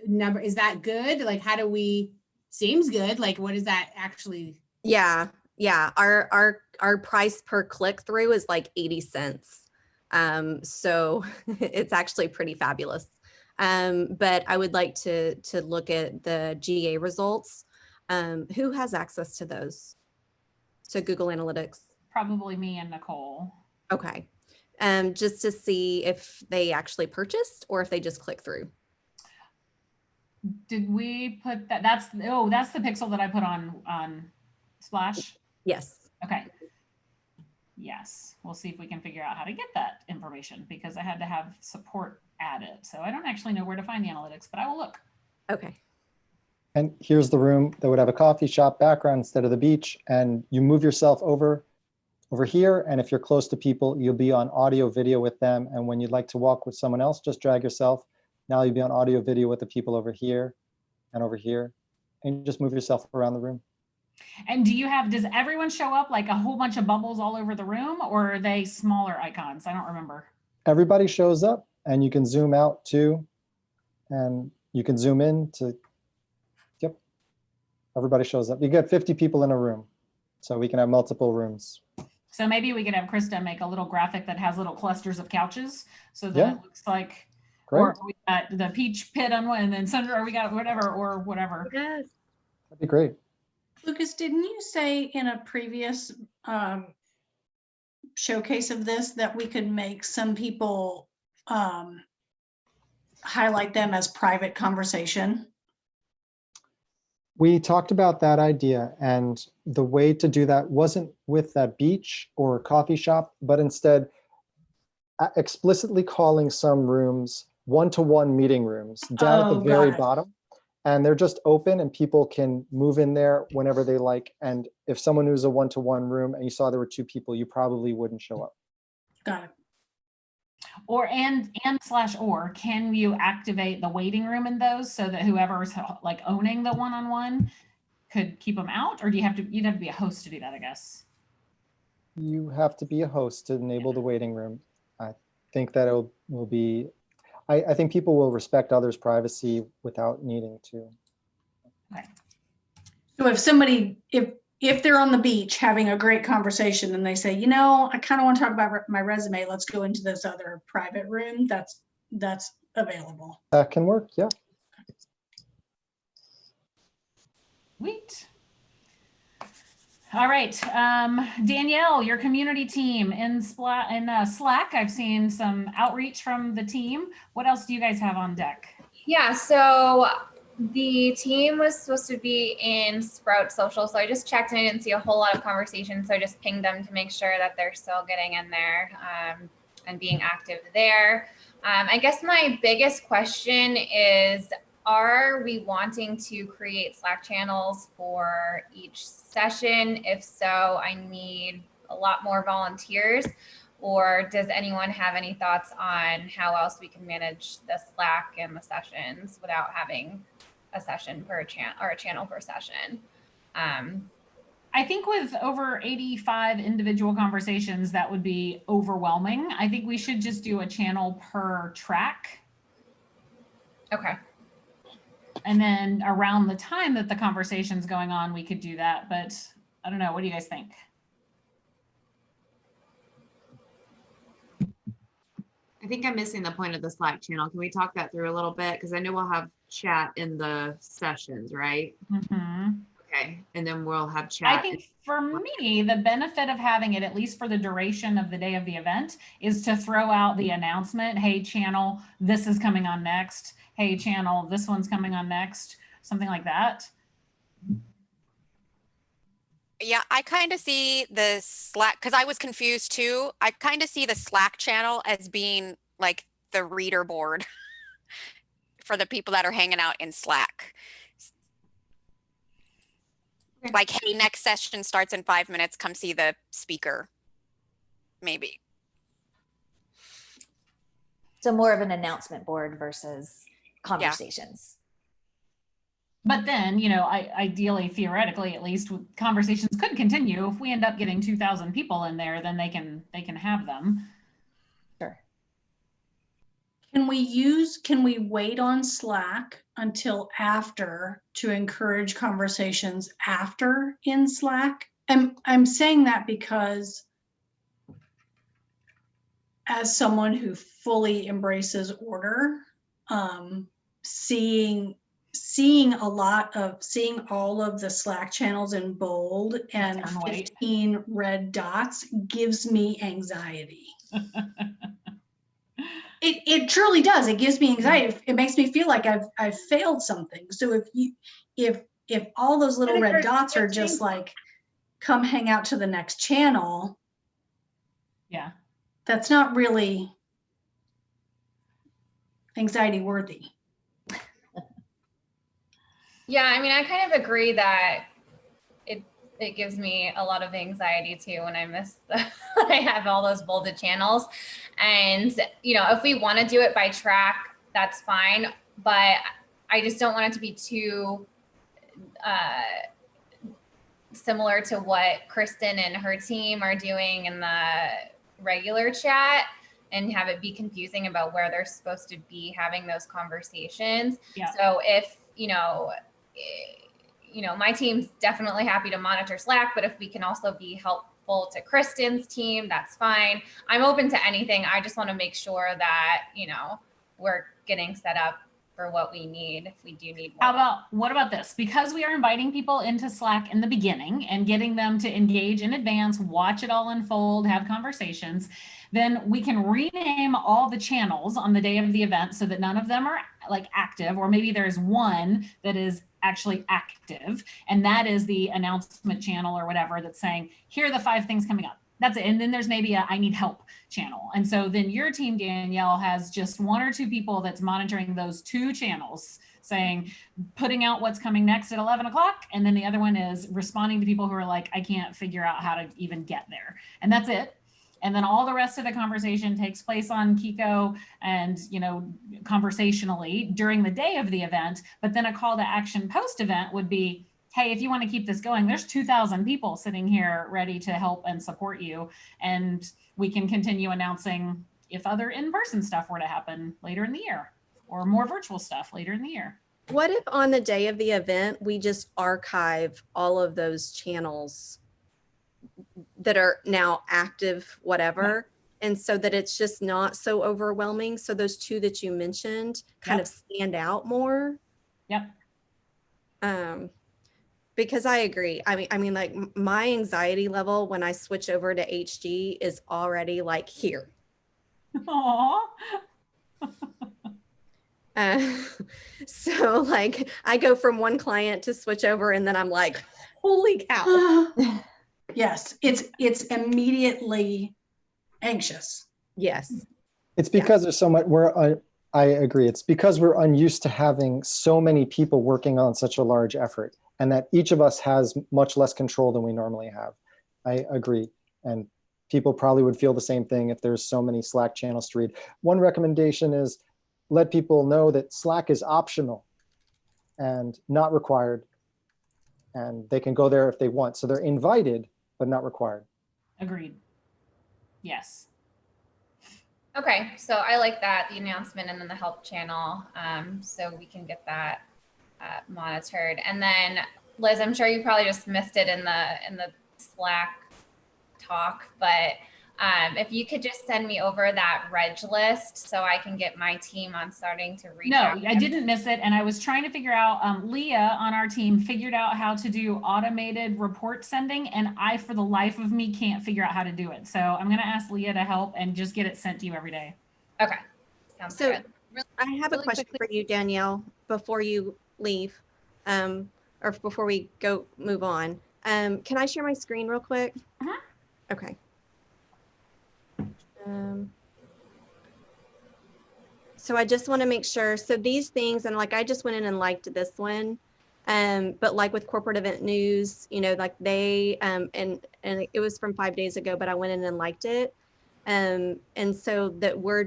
number? Is that good? Like, how do we? Seems good. Like, what is that actually? Yeah. Our price per click-through is like 80 cents. So it's actually pretty fabulous. But I would like to look at the GA results. Who has access to those? To Google Analytics? Probably me and Nicole. Okay. Just to see if they actually purchased or if they just click through. Did we put that? That's the pixel that I put on Splash? Yes. Okay. Yes. We'll see if we can figure out how to get that information because I had to have support added. So I don't actually know where to find the analytics, but I will look. Okay. And here's the room that would have a coffee shop background instead of the beach. And you move yourself over here. And if you're close to people, you'll be on audio video with them. And when you'd like to walk with someone else, just drag yourself. Now you'll be on audio video with the people over here and over here. And you just move yourself around the room. And does everyone show up like a whole bunch of bubbles all over the room, or are they smaller icons? I don't remember. Everybody shows up and you can zoom out too. And you can zoom in to, yep. Everybody shows up. You get 50 people in a room. So we can have multiple rooms. So maybe we could have Krista make a little graphic that has little clusters of couches so that it looks like, great. Or we got the peach pit on one and then center, or we got whatever, or whatever. Yes. That'd be great. Lucas, didn't you say in a previous showcase of this that we could make some people highlight them as private conversation? We talked about that idea, and the way to do that wasn't with that beach or coffee shop, but instead explicitly calling some rooms one-to-one meeting rooms down at the very bottom. And they're just open and people can move in there whenever they like. And if someone who's a one-to-one room and you saw there were 2 people, you probably wouldn't show up. Got it. Or or can you activate the waiting room in those so that whoever's like owning the one-on-one could keep them out? Or you'd have to be a host to do that, I guess. You have to be a host to enable the waiting room. I think that it will be, I think people will respect others' privacy without needing to. Okay. So if somebody, if they're on the beach having a great conversation and they say, I kind of want to talk about my resume, let's go into this other private room, that's available. That can work, yeah. Sweet. All right, Danielle, your community team in Slack, I've seen some outreach from the team. What else do you guys have on deck? Yeah, so the team was supposed to be in Sprout Social, so I just checked and I didn't see a whole lot of conversation, so I just pinged them to make sure that they're still getting in there and being active there. I guess my biggest question is, are we wanting to create Slack channels for each session? If so, I need a lot more volunteers. Or does anyone have any thoughts on how else we can manage the Slack and the sessions without having a session per channel or a channel per session? I think with over 85 individual conversations, that would be overwhelming. I think we should just do a channel per track. Okay. And then around the time that the conversation's going on, we could do that. But I don't know. What do you guys think? I think I'm missing the point of the Slack channel. Can we talk that through a little bit? Because I know we'll have chat in the sessions, right? Mm-hmm. Okay, and then we'll have chat. I think for me, the benefit of having it, at least for the duration of the day of the event, is to throw out the announcement, hey, channel, this is coming on next. Hey, channel, this one's coming on next. Something like that. Yeah, I kind of see the Slack, because I was confused too. I kind of see the Slack channel as being like the reader board for the people that are hanging out in Slack. Like, hey, next session starts in 5 minutes. Come see the speaker. Maybe. So more of an announcement board versus conversations. But then, you know, ideally, theoretically, at least, conversations could continue. If we end up getting 2,000 people in there, then they can have them. Sure. Can we wait on Slack until after to encourage conversations after in Slack? I'm saying that because as someone who fully embraces order, seeing all of the Slack channels in bold and 15 red dots gives me anxiety. It truly does. It gives me anxiety. It makes me feel like I've failed something. So if all those little red dots are just like, come hang out to the next channel. Yeah. That's not really anxiety worthy. Yeah, I mean, I kind of agree that it gives me a lot of anxiety too when I I have all those bolded channels. And, you know, if we want to do it by track, that's fine. But I just don't want it to be too similar to what Kristen and her team are doing in the regular chat and have it be confusing about where they're supposed to be having those conversations. Yeah. So if, you know, my team's definitely happy to monitor Slack, but if we can also be helpful to Kristen's team, that's fine. I'm open to anything. I just want to make sure that, you know, we're getting set up for what we need if we do need more. What about this? Because we are inviting people into Slack in the beginning and getting them to engage in advance, watch it all unfold, have conversations, then we can rename all the channels on the day of the event so that none of them are like active, or maybe there's one that is actually active, and that is the announcement channel or whatever that's saying, here are the 5 things coming up. That's it. And then there's maybe a I need help channel. And so then your team, Danielle, has just 1 or 2 people that's monitoring those 2 channels, saying, putting out what's coming next at 11 o'clock. And then the other one is responding to people who are like, I can't figure out how to even get there. And that's it. And then all the rest of the conversation takes place on Kiko and, you know, conversationally during the day of the event. But then a call to action post event would be, hey, if you want to keep this going, there's 2,000 people sitting here ready to help and support you. And we can continue announcing if other in-person stuff were to happen later in the year, or more virtual stuff later in the year. What if on the day of the event, we just archive all of those channels that are now active, whatever, and so that it's just not so overwhelming? So those 2 that you mentioned kind of stand out more. Yep. Because I agree. I mean, like my anxiety level when I switch over to HG is already like here. Aww. So like I go from one client to switch over and then I'm like, holy cow. Yes, it's immediately anxious. Yes. It's because there's so much, I agree. It's because we're unused to having so many people working on such a large effort, and that each of us has much less control than we normally have. I agree. And people probably would feel the same thing if there's so many Slack channels to read. One recommendation is let people know that Slack is optional and not required. And they can go there if they want. So they're invited, but not required. Agreed. Yes. Okay, so I like that, the announcement and then the help channel, so we can get that monitored. And then Liz, I'm sure you probably just missed it in the Slack talk, but if you could just send me over that reg list so I can get my team on starting to reach out. No, I didn't miss it. And I was trying to figure out, Leah on our team figured out how to do automated report sending. And I, for the life of me, can't figure out how to do it. So I'm going to ask Leah to help and just get it sent to you every day. Okay. Sounds So good. I have a question for you, Danielle, before you leave, or before we move on. Can I share my screen real quick? Okay. So I just want to make sure. So these things, and like I just went in and liked this one, but like with corporate event news, you know, like they and it was from 5 days ago, but I went in and liked it, and so that we're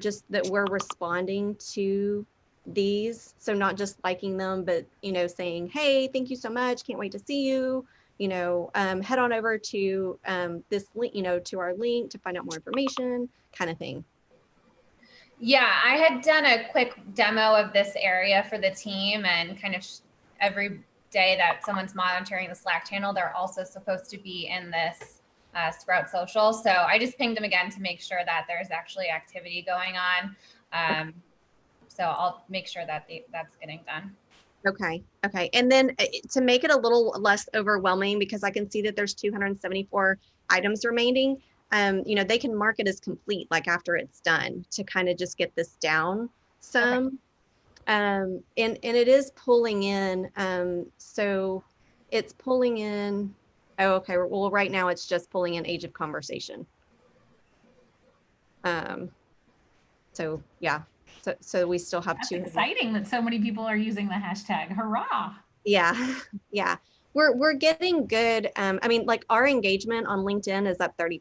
responding to these. So not just liking them, but you know, saying, hey, thank you so much, can't wait to see you. You know, head on over to this link, you know, to our link to find out more information, kind of thing. Yeah, I had done a quick demo of this area for the team, and kind of every day that someone's monitoring the Slack channel, they're also supposed to be in this Sprout Social. So I just pinged them again to make sure that there's actually activity going on. So I'll make sure that that's getting done. Okay. Okay. And then to make it a little less overwhelming, because I can see that there's 274 items remaining, you know, they can mark it as complete, like after it's done, to kind of just get this down some. Okay. And it is pulling in, so it's pulling in, oh, okay. Well, right now it's just pulling in Age of Conversation. So yeah. So we still have That's exciting that so many people are using the hashtag. Hurrah! Yeah, yeah. We're getting good. I mean, like our engagement on LinkedIn is up 30%.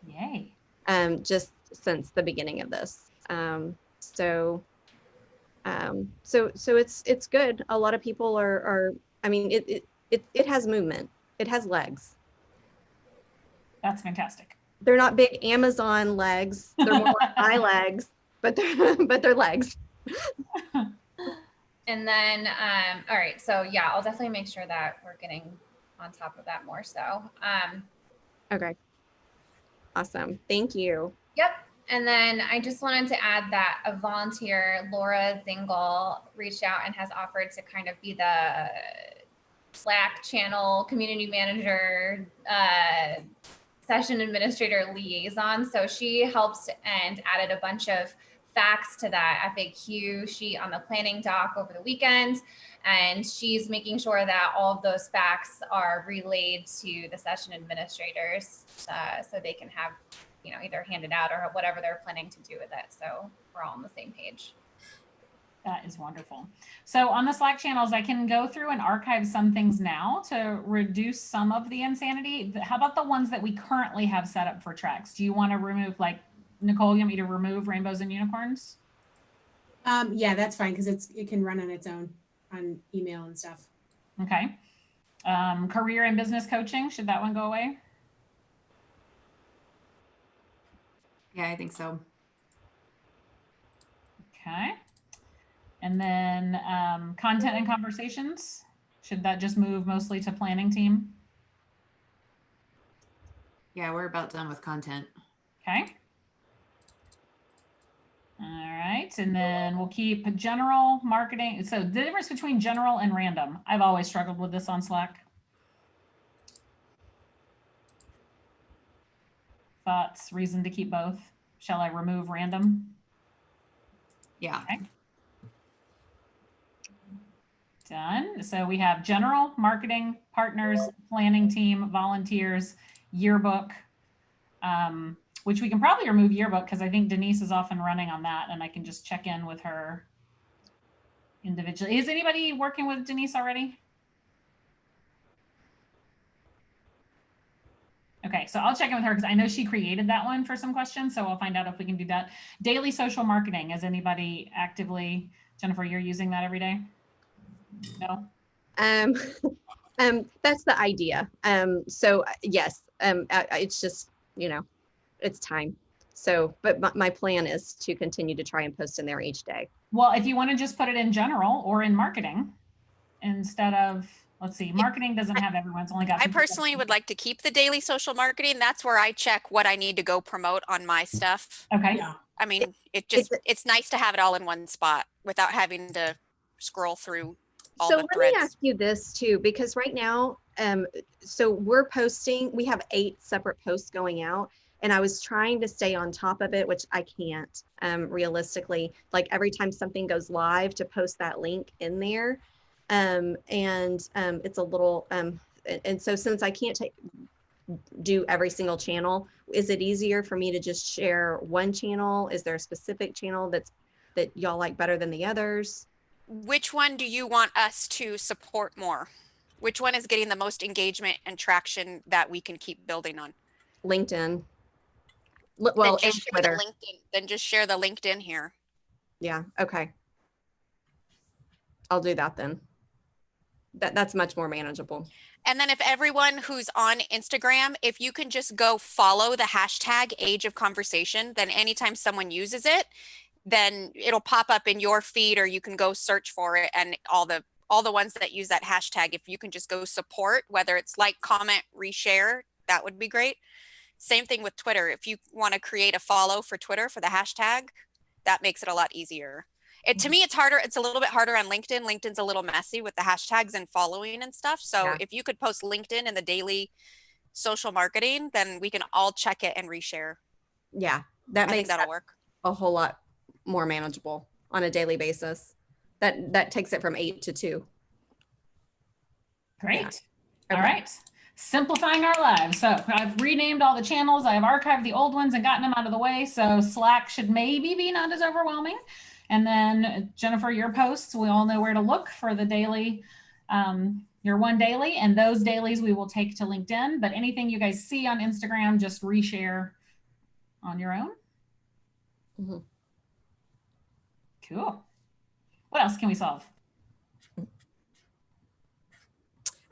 Yay! Just since the beginning of this. So it's good. A lot of people are. I mean, it has movement. It has legs. That's fantastic. They're not big Amazon legs. They're more like my legs. But they're legs. And then, all right, so yeah, I'll definitely make sure that we're getting on top of that more so. Okay. Awesome. Thank you. Yep. And then I just wanted to add that a volunteer, Laura Zingle, reached out and has offered to kind of be the Slack channel community manager, session administrator liaison. So she helped and added a bunch of facts to that FAQ sheet on the planning doc over the weekend. And she's making sure that all of those facts are relayed to the session administrators so they can have, you know, either handed out or whatever they're planning to do with it. So we're all on the same page. That is wonderful. So on the Slack channels, I can go through and archive some things now to reduce some of the insanity. How about the ones that we currently have set up for tracks? Do you want to remove, like, Nicole, you want me to remove rainbows and unicorns? Yeah, that's fine, because it can run on its own on email and stuff. Okay. Career and business coaching, should that one go away? Yeah, I think so. Okay. And then content and conversations, should that just move mostly to planning team? Yeah, we're about done with content. Okay. All right, and then we'll keep general marketing. So the difference between general and random. I've always struggled with this on Slack. Thoughts, reason to keep both? Shall I remove random? Yeah. Okay. Done. So we have general, marketing, partners, planning team, volunteers, yearbook. which we can probably remove yearbook because I think Denise is off and running on that, and I can just check in with her individually. Is anybody working with Denise already? Okay, so I'll check in with her because I know she created that one for some questions, so I'll find out if we can do that. Daily social marketing, is anybody actively, Jennifer, you're using that every day? No? That's the idea. So yes, it's just, you know, it's time. So, but my plan is to continue to try and post in there each day. Well, if you want to just put it in general or in marketing instead of, let's see, marketing doesn't have everyone's only got. I personally would like to keep the daily social marketing. That's where I check what I need to go promote on my stuff. Okay. Yeah. I mean, it's nice to have it all in one spot without having to scroll through all So the let threads. me ask you this too, because right now, so we're posting, we have 8 separate posts going out, and I was trying to stay on top of it, which I can't realistically, like every time something goes live to post that link in there. It's a little, and so since I can't do every single channel, is it easier for me to just share one channel? Is there a specific channel that y'all like better than the others? Which one do you want us to support more? Which one is getting the most engagement and traction that we can keep building on? LinkedIn. Well, and Twitter. Then just share the LinkedIn here. Yeah. Okay. I'll do that then. That's much more manageable. And then if everyone who's on Instagram, if you can just go follow the hashtag Age of Conversation, then anytime someone uses it, then it'll pop up in your feed, or you can go search for it, and all the ones that use that hashtag, if you can just go support, whether it's like, comment, reshare, that would be great. Same thing with Twitter. If you want to create a follow for Twitter for the hashtag, that makes it a lot easier. To me, it's harder. It's a little bit harder on LinkedIn. LinkedIn's a little messy with the hashtags and following and stuff. So Yeah. if you could post LinkedIn in the daily social marketing, then we can all check it and reshare. Yeah, that makes that'll work a whole lot more manageable on a daily basis. That takes it from 8 to 2. Great. Yeah. All right. Simplifying our lives. So I've renamed all the channels. I have archived the old ones and gotten them out of the way. So Slack should maybe be not as overwhelming. And then Jennifer, your posts, we all know where to look for the daily, your one daily, and those dailies we will take to LinkedIn. But anything you guys see on Instagram, just reshare on your own. Mm-hmm. Cool. What else can we solve?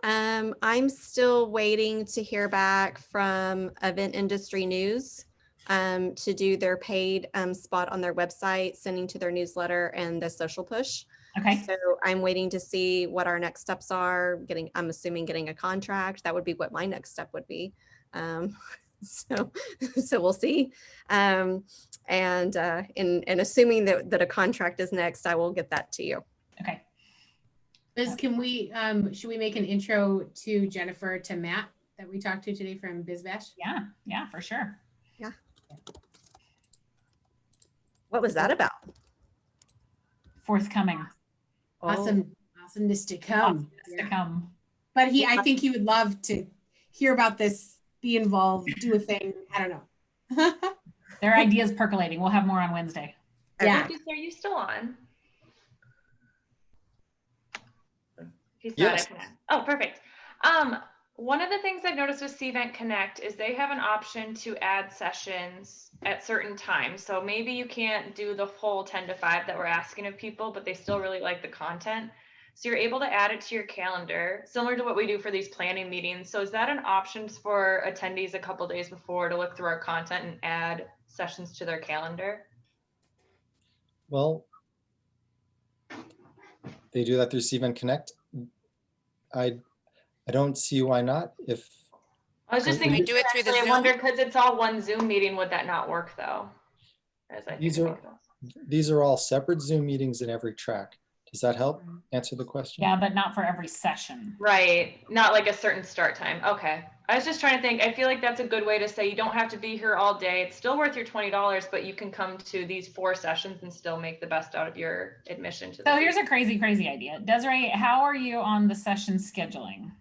I'm still waiting to hear back from Event Industry News to do their paid spot on their website, sending to their newsletter and the social push. Okay. So I'm waiting to see what our next steps are. I'm assuming getting a contract. That would be what my next step would be. So we'll see. And assuming that a contract is next, I will get that to you. Okay. Liz, can we, should we make an intro to Jennifer, to Matt that we talked to today from BizBash? Yeah, for sure. Yeah. What was that about? Forthcoming. Awesomeness to come. To come. But I think he would love to hear about this, be involved, do a thing. I don't know. Their ideas percolating. We'll have more on Wednesday. Yeah. Are you still on? Yes. Oh, perfect. One of the things I've noticed with Cvent Connect is they have an option to add sessions at certain times. So maybe you can't do the whole 10 to 5 that we're asking of people, but they still really like the content. So you're able to add it to your calendar, similar to what we do for these planning meetings. So is that an option for attendees a couple days before to look through our content and add sessions to their calendar? Well, they do that through Cvent Connect. I don't see why not. If I was just thinking, do it through the I Zoom? wonder, because it's all one Zoom meeting, would that not work though? these are all separate Zoom meetings in every track. Does that help answer the question? Yeah, but not for every session. Right, not like a certain start time. Okay, I was just trying to think. I feel like that's a good way to say you don't have to be here all day. It's still worth your $20, but you can come to these 4 sessions and still make the best out of your admission to. So here's a crazy idea. Desiree, how are you on the session scheduling?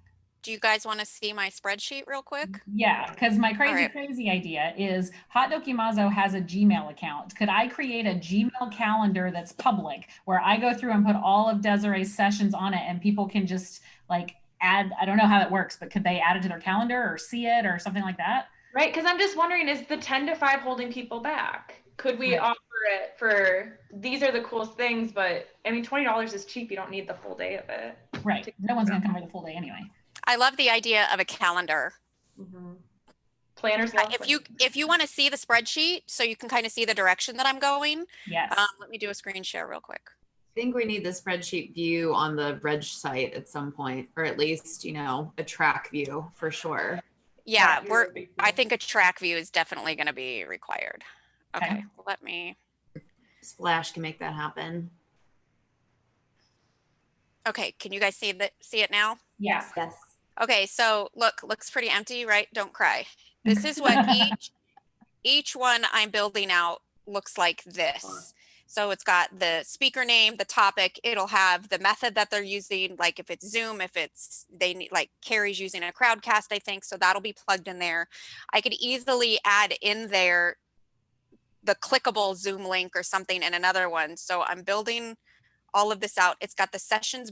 Do you guys want to see my spreadsheet real quick? Yeah, because my right. crazy idea is Hot Dokimazo has a Gmail account. Could I create a Gmail calendar that's public where I go through and put all of Desiree's sessions on it and people can just like add, I don't know how that works, but could they add it to their calendar or see it or something like that? Right, because I'm just wondering, is the 10 to 5 holding people back? Could we offer it for, these are the coolest things, but I mean, $20 is cheap. You don't need the full day of it. Right, no one's gonna come for the full day anyway. I love the idea of a calendar. Planners love If you want to see the spreadsheet, so you can kind of see the direction that I'm going. Yes. Let me do a screen share real quick. I think we need the spreadsheet view on the Reg site at some point, or at least, you know, a track view for sure. Yeah, I think a track view is definitely going to be required. Okay, let me. Splash can make that happen. Okay, can you guys see it now? Yes. Yes. Okay, so looks pretty empty, right? Don't cry. This is what each one I'm building out looks like this. So it's got the speaker name, the topic, it'll have the method that they're using, like if it's Zoom, if it's, they need, like Carrie's using a Crowdcast, I think, so that'll be plugged in there. I could easily add in there the clickable Zoom link or something in another one. So I'm building all of this out. It's got the session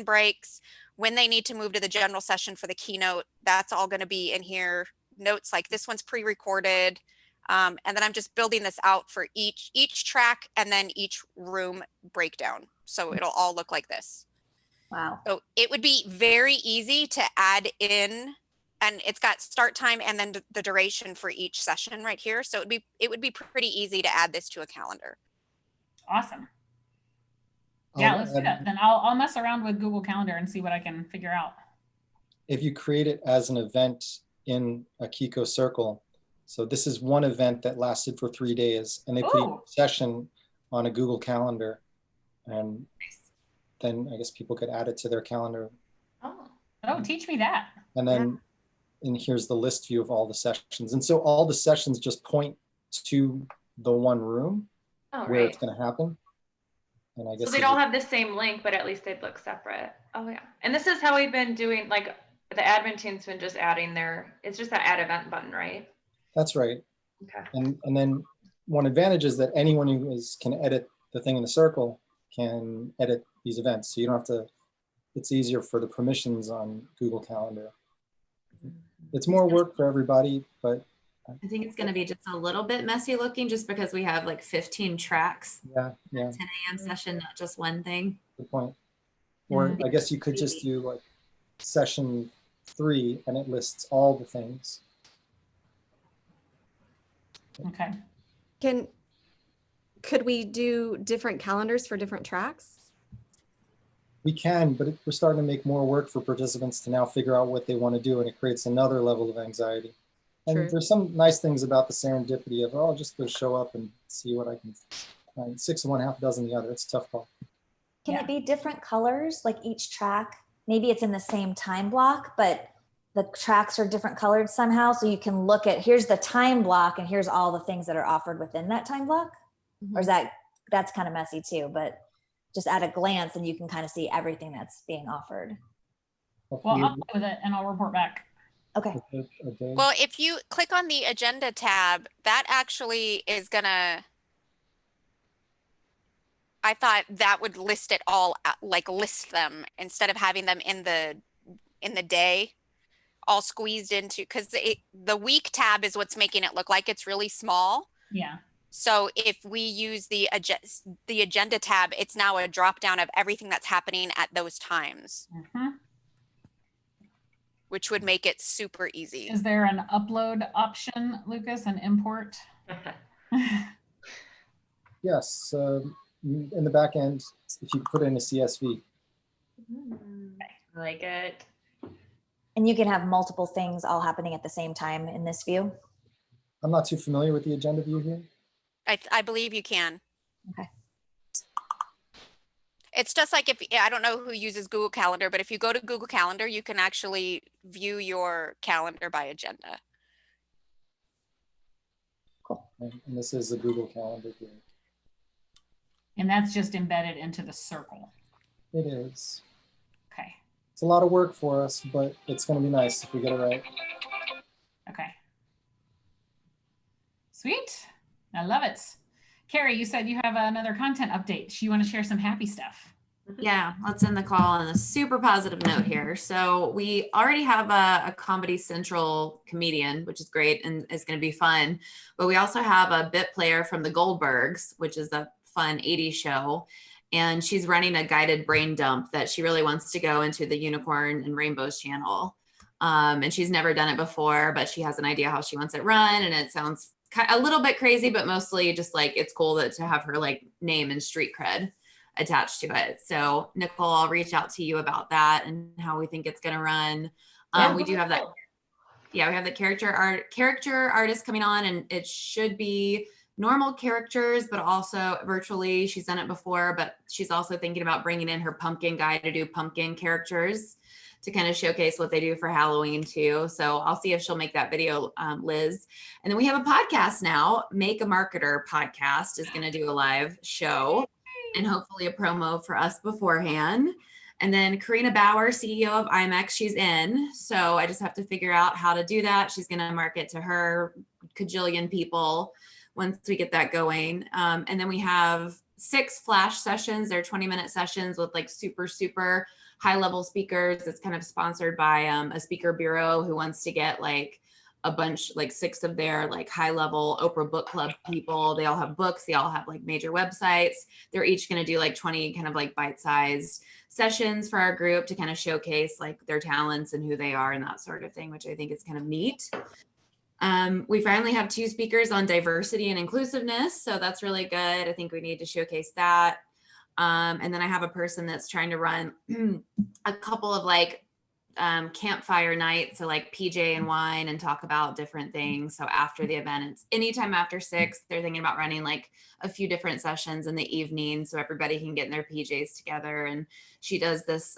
breaks, when they need to move to the general session for the keynote, that's all going to be in here. Notes like this one's pre-recorded. And then I'm just building this out for each track and then each room breakdown. So it'll all look like this. Wow. So it would be very easy to add in, and it's got start time and then the duration for each session right here. So it would be pretty easy to add this to a calendar. Awesome. Yeah, let's do that. Then I'll mess around with Google Calendar and see what I can figure out. If you create it as an event in a Kiko circle, so this is one event that lasted for 3 days, and they put a session on a Google Calendar, and then I guess people could add it to their calendar. Oh, teach me that. And then, and here's the list view of all the sessions. And so all the sessions just point to the one room where it's going to happen. And I guess so they'd all have the same link, but at least they'd look separate. Oh yeah. And this is how we've been doing, like the admin team's been just adding it's just that add event button, right? That's right. Okay. And then one advantage is that anyone who can edit the thing in the circle can edit these events. So you don't have to, it's easier for the permissions on Google Calendar. It's more work for everybody, but I think it's going to be just a little bit messy looking just because we have like 15 tracks. Yeah. 10 a.m. session, not just one thing. Good point. Or I guess you could just do like session 3 and it lists all the things. Okay. Could we do different calendars for different tracks? We can, but we're starting to make more work for participants to now figure out what they want to do, and it creates another level of anxiety. And there's some nice things about the serendipity of, oh, I'll just go show up and see what I can find. 6 of one, half a dozen the other. It's a tough call. Can it be different colors, like each track? Maybe it's in the same time block, but the tracks are different colored somehow. So you can look at, here's the time block and here's all the things that are offered within that time block. Or is that's kind of messy too, but just at a glance and you can kind of see everything that's being offered. Well, I'll play with it and I'll report back. Okay. Well, if you click on the agenda tab, that actually is gonna, I thought that would list it all, like list them instead of having them in the day all squeezed into, because the week tab is what's making it look like it's really small. Yeah. So if we use the agenda tab, it's now a drop down of everything that's happening at those times. Which would make it super easy. Is there an upload option, Lucas, and import? Yes, in the back end, if you put in a CSV. I like it. And you can have multiple things all happening at the same time in this view. I'm not too familiar with the agenda view here. I believe you can. Okay. It's just like I don't know who uses Google Calendar, but if you go to Google Calendar, you can actually view your calendar by agenda. Cool. And this is the Google Calendar here. And that's just embedded into the circle. It is. Okay. It's a lot of work for us, but it's going to be nice if we get it right. Okay. Sweet. I love it. Carrie, you said you have another content update. You want to share some happy stuff? Yeah, let's end the call on a super positive note here. So we already have a Comedy Central comedian, which is great and is going to be fun. But we also have a bit player from the Goldbergs, which is a fun 80s show. And she's running a guided brain dump that she really wants to go into the Unicorn and Rainbows channel. And she's never done it before, but she has an idea how she wants it run. And it sounds a little bit crazy, but mostly just like it's cool to have her like name and street cred attached to it. So Nicole, I'll reach out to you about that and how we think it's going to run. We do have that. Yeah, we have the character artist coming on, and it should be normal characters, but also virtually. She's done it before, but she's also thinking about bringing in her pumpkin guy to do pumpkin characters to kind of showcase what they do for Halloween too. So I'll see if she'll make that video, Liz. And then we have a podcast now. Make a Marketer podcast is going to do a live show and hopefully a promo for us beforehand. And then Karina Bauer, CEO of IMEX, she's in. So I just have to figure out how to do that. She's going to market to her cajillion people once we get that going. And then we have 6 flash sessions. They're 20-minute sessions with like super high-level speakers. It's kind of sponsored by a speaker bureau who wants to get like a bunch, like 6 of their like high-level Oprah book club people. They all have books. They all have like major websites. They're each going to do like 20 kind of like bite-sized sessions for our group to kind of showcase like their talents and who they are and that sort of thing, which I think is kind of neat. We finally have 2 speakers on diversity and inclusiveness. So that's really good. I think we need to showcase that. And then I have a person that's trying to run a couple of like campfire nights, so like PJ and wine and talk about different things. So after the event, it's anytime after 6, they're thinking about running like a few different sessions in the evening so everybody can get in their PJs together. And she does this,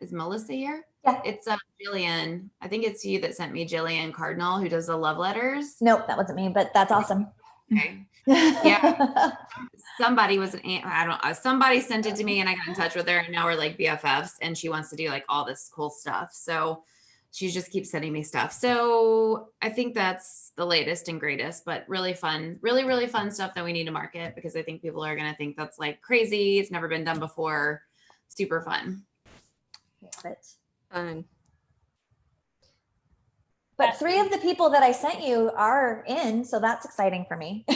is Melissa here? Yeah. It's Jillian. I think it's you that sent me Jillian Cardinal, who does the love letters. Nope, that wasn't me, but that's awesome. Okay. Yeah. Somebody was somebody sent it to me and I got in touch with her and now we're like BFFs and she wants to do like all this cool stuff. So she just keeps sending me stuff. So I think that's the latest and greatest, but really fun, really fun stuff that we need to market because I think people are going to think that's like crazy. It's never been done before. Super fun. Fun. But 3 of the people that I sent you are in, so that's exciting for me.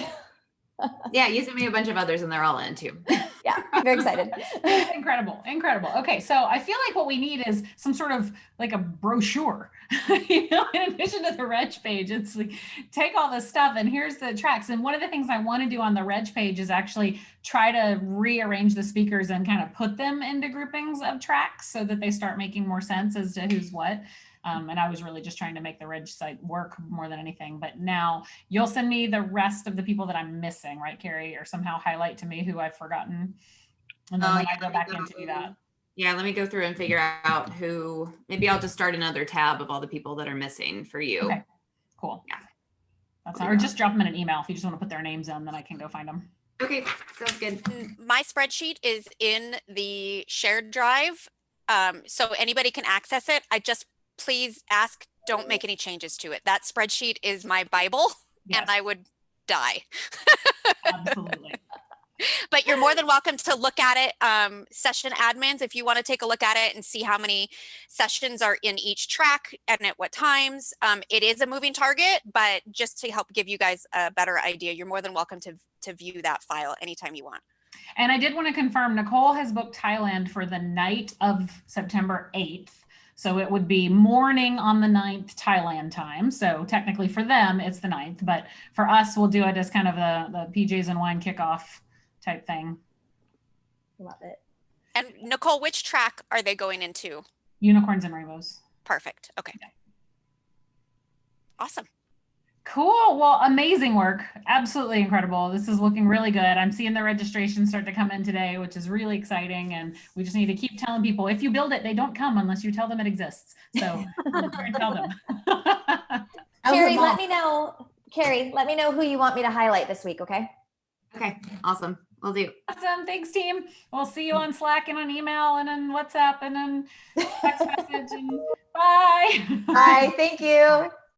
Yeah, you sent me a bunch of others and they're all in too. Yeah, very excited. It's incredible. Okay, so I feel like what we need is some sort of like a brochure, in addition to the reg page. It's like, take all this stuff and here's the tracks. And one of the things I want to do on the reg page is actually try to rearrange the speakers and kind of put them into groupings of tracks so that they start making more sense as to who's what. And I was really just trying to make the reg site work more than anything. But now you'll send me the rest of the people that I'm missing, right, Carrie? Or somehow highlight to me who I've forgotten. And then when I go back in to do that. Yeah, let me go through and figure out who, maybe I'll just start another tab of all the people that are missing for you. Okay, cool. Yeah. That's not, or just drop them in an email if you just want to put their names in, then I can go find them. Okay, sounds good. My spreadsheet is in the shared drive, so anybody can access it. Please ask, don't make any changes to it. That spreadsheet is my Bible, and I would die. Absolutely. But you're more than welcome to look at it. Session admins, if you want to take a look at it and see how many sessions are in each track and at what times. It is a moving target, but just to help give you guys a better idea, you're more than welcome to view that file anytime you want. And I did want to confirm, Nicole has booked Thailand for the night of September 8th. So it would be morning on the 9th Thailand time. So technically for them, it's the 9th, but for us, we'll do it as kind of the PJs and wine kickoff type thing. Love it. And Nicole, which track are they going into? Unicorns and Rainbows. Perfect. Okay. Yeah. Awesome. Cool. Well, amazing work. Absolutely incredible. This is looking really good. I'm seeing the registration start to come in today, which is really exciting. And we just need to keep telling people, if you build it, they don't come unless you tell them it exists. So tell them. Carrie, let me know. Carrie, let me know who you want me to highlight this week, okay? Okay, awesome. Will do. Awesome. Thanks, team. We'll see you on Slack and on email and on WhatsApp and on text message. And bye. Bye. Thank you.